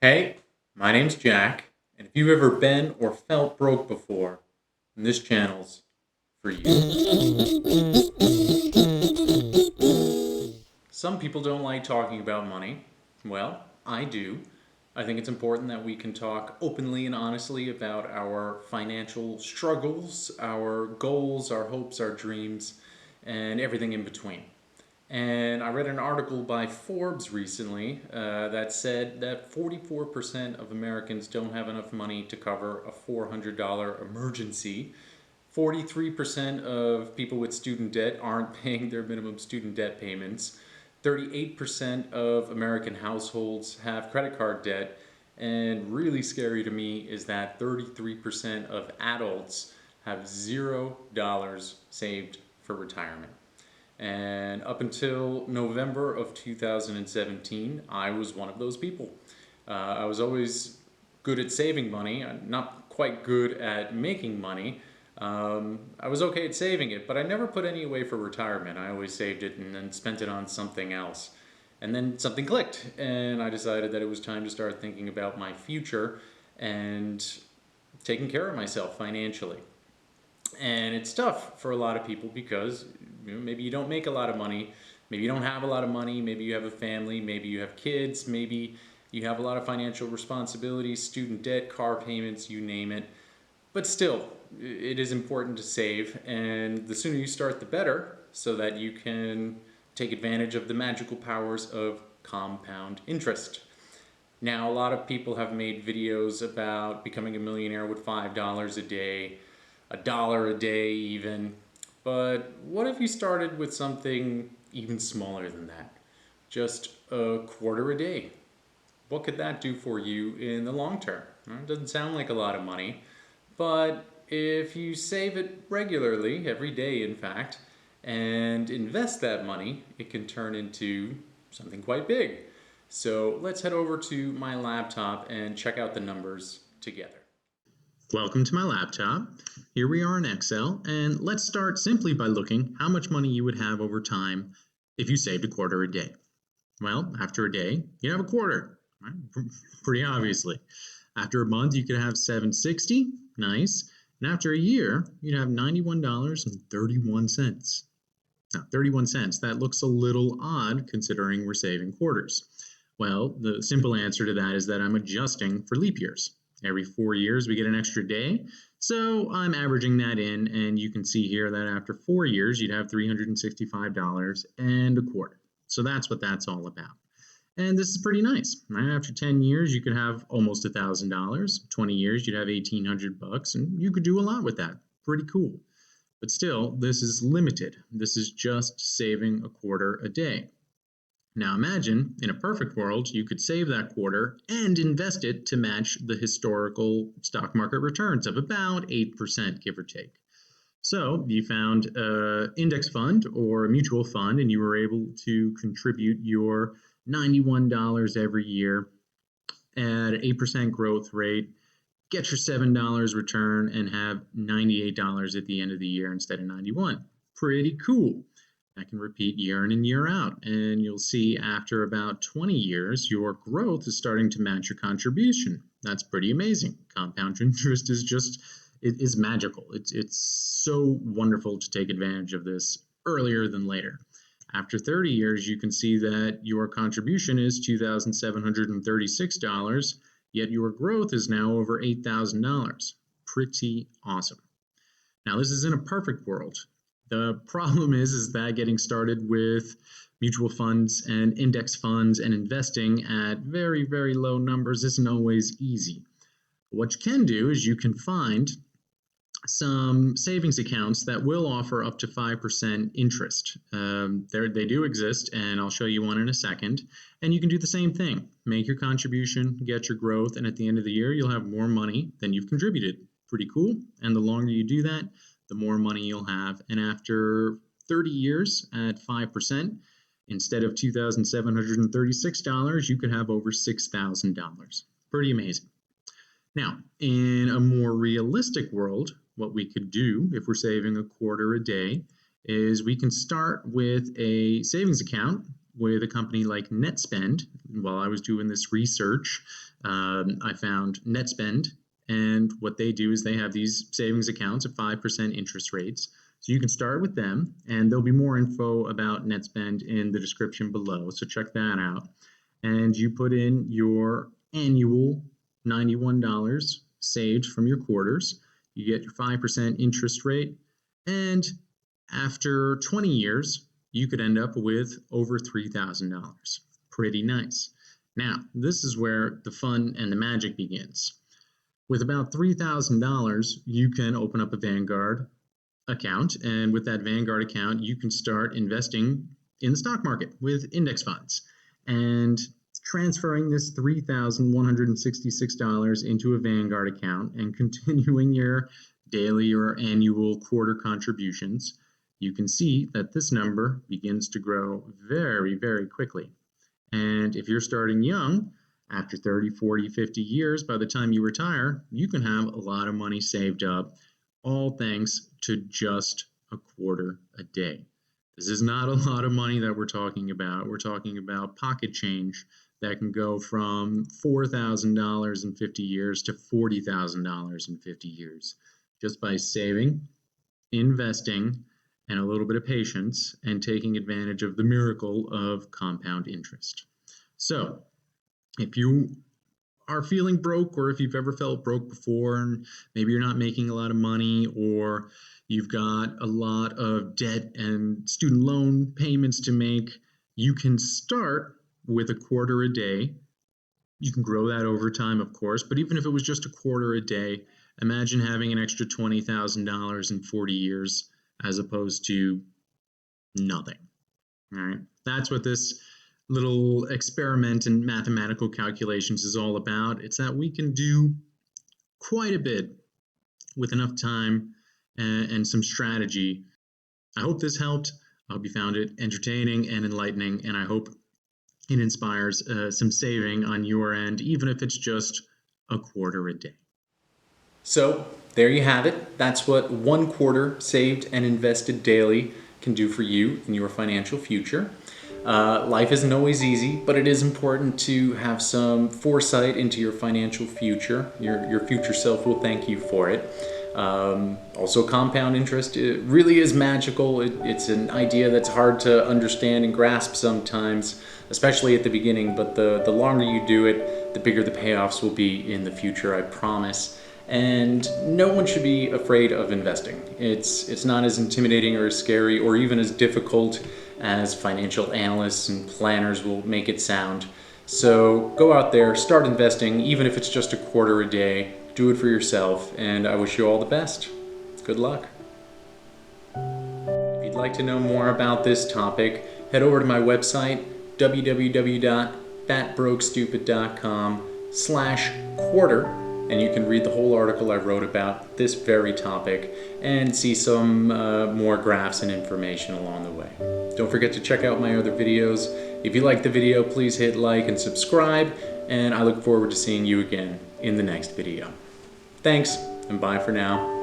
Hey, my name's Jack, and if you've ever been or felt broke before, then this channel's for you. Some people don't like talking about money. Well, I do. I think it's important that we can talk openly and honestly about our financial struggles, our goals, our hopes, our dreams, and everything in between. And I read an article by Forbes recently that said that 44% of Americans don't have enough money to cover a $400 emergency. 43% of people with student debt aren't paying their minimum student debt payments. 38% of American households have credit card debt. And really scary to me is that 33% of adults have $0 saved for retirement. And up until November of 2017, I was one of those people. I was always good at saving money, not quite good at making money. I was okay at saving it, but I never put any away for retirement. I always saved it and then spent it on something else. And then something clicked, and I decided that it was time to start thinking about my future and taking care of myself financially. And it's tough for a lot of people because maybe you don't make a lot of money, maybe you don't have a lot of money, maybe you have a family, maybe you have kids, maybe you have a lot of financial responsibilities, student debt, car payments, you name it. But still, it is important to save, and the sooner you start, the better, so that you can take advantage of the magical powers of compound interest. Now, a lot of people have made videos about becoming a millionaire with $5 a day, a dollar a day even. But what if you started with something even smaller than that? Just a quarter a day. What could that do for you in the long term? It doesn't sound like a lot of money, but if you save it regularly, every day in fact, and invest that money, it can turn into something quite big. So let's head over to my laptop and check out the numbers together. Welcome to my laptop. Here we are in Excel, and let's start simply by looking how much money you would have over time if you saved a quarter a day. Well, after a day, you'd have a quarter, right? Pretty obviously. After a month, you could have $7.60, nice. And after a year, you'd have $91.31. Now, 31 cents, that looks a little odd considering we're saving quarters. Well, the simple answer to that is that I'm adjusting for leap years. Every 4 years, we get an extra day. So I'm averaging that in, and you can see here that after 4 years, you'd have $365 and a quarter. So that's what that's all about. And this is pretty nice, right? After 10 years, you could have almost $1,000. 20 years, you'd have $1,800, and you could do a lot with that. Pretty cool. But still, this is limited. This is just saving a quarter a day. Now imagine, in a perfect world, you could save that quarter and invest it to match the historical stock market returns of about 8%, give or take. So you found an index fund or a mutual fund, and you were able to contribute your $91 every year at an 8% growth rate, get your $7 return, and have $98 at the end of the year instead of 91. Pretty cool. That can repeat year in and year out. And you'll see after about 20 years, your growth is starting to match your contribution. That's pretty amazing. Compound interest is just, it is magical. It's so wonderful to take advantage of this earlier than later. After 30 years, you can see that your contribution is $2,736, yet your growth is now over $8,000. Pretty awesome. Now, this is in a perfect world. The problem is that getting started with mutual funds and index funds and investing at very, very low numbers isn't always easy. What you can do is you can find some savings accounts that will offer up to 5% interest. They do exist, and I'll show you one in a second. And you can do the same thing. Make your contribution, get your growth, and at the end of the year, you'll have more money than you've contributed. Pretty cool. And the longer you do that, the more money you'll have. And after 30 years at 5%, instead of $2,736, you could have over $6,000. Pretty amazing. Now, in a more realistic world, what we could do if we're saving a quarter a day is we can start with a savings account with a company like NetSpend. While I was doing this research, I found NetSpend, and what they do is they have these savings accounts at 5% interest rates. So you can start with them, and there'll be more info about NetSpend in the description below, so check that out. And you put in your annual $91 saved from your quarters. You get your 5% interest rate, and after 20 years, you could end up with over $3,000. Pretty nice. Now, this is where the fun and the magic begins. With about $3,000, you can open up a Vanguard account, and with that Vanguard account, you can start investing in the stock market with index funds and transferring this $3,166 into a Vanguard account and continuing your daily or annual quarter contributions. You can see that this number begins to grow very, very quickly. And if you're starting young, after 30, 40, 50 years, by the time you retire, you can have a lot of money saved up, all thanks to just a quarter a day. This is not a lot of money that we're talking about. We're talking about pocket change that can go from $4,000 in 50 years to $40,000 in 50 years, just by saving, investing, and a little bit of patience, and taking advantage of the miracle of compound interest. So, if you are feeling broke, or if you've ever felt broke before, and maybe you're not making a lot of money, or you've got a lot of debt and student loan payments to make, you can start with a quarter a day. You can grow that over time, of course, but even if it was just a quarter a day, imagine having an extra $20,000 in 40 years as opposed to nothing. All right, that's what this little experiment in mathematical calculations is all about. It's that we can do quite a bit with enough time and some strategy. I hope this helped. I hope you found it entertaining and enlightening, and I hope it inspires some saving on your end, even if it's just a quarter a day. So there you have it. That's what 1 quarter saved and invested daily can do for you in your financial future. Life isn't always easy, but it is important to have some foresight into your financial future. Your future self will thank you for it. Also, compound interest, it really is magical. It's an idea that's hard to understand and grasp sometimes, especially at the beginning, but the longer you do it, the bigger the payoffs will be in the future, I promise. And no one should be afraid of investing. It's not as intimidating or as scary or even as difficult as financial analysts and planners will make it sound. So go out there, start investing, even if it's just a quarter a day. Do it for yourself, and I wish you all the best. Good luck. If you'd like to know more about this topic, head over to my website, www.thatbrokestupid.com/quarter, and you can read the whole article I wrote about this very topic and see some more graphs and information along the way. Don't forget to check out my other videos. If you liked the video, please hit like and subscribe, and I look forward to seeing you again in the next video. Thanks, and bye for now.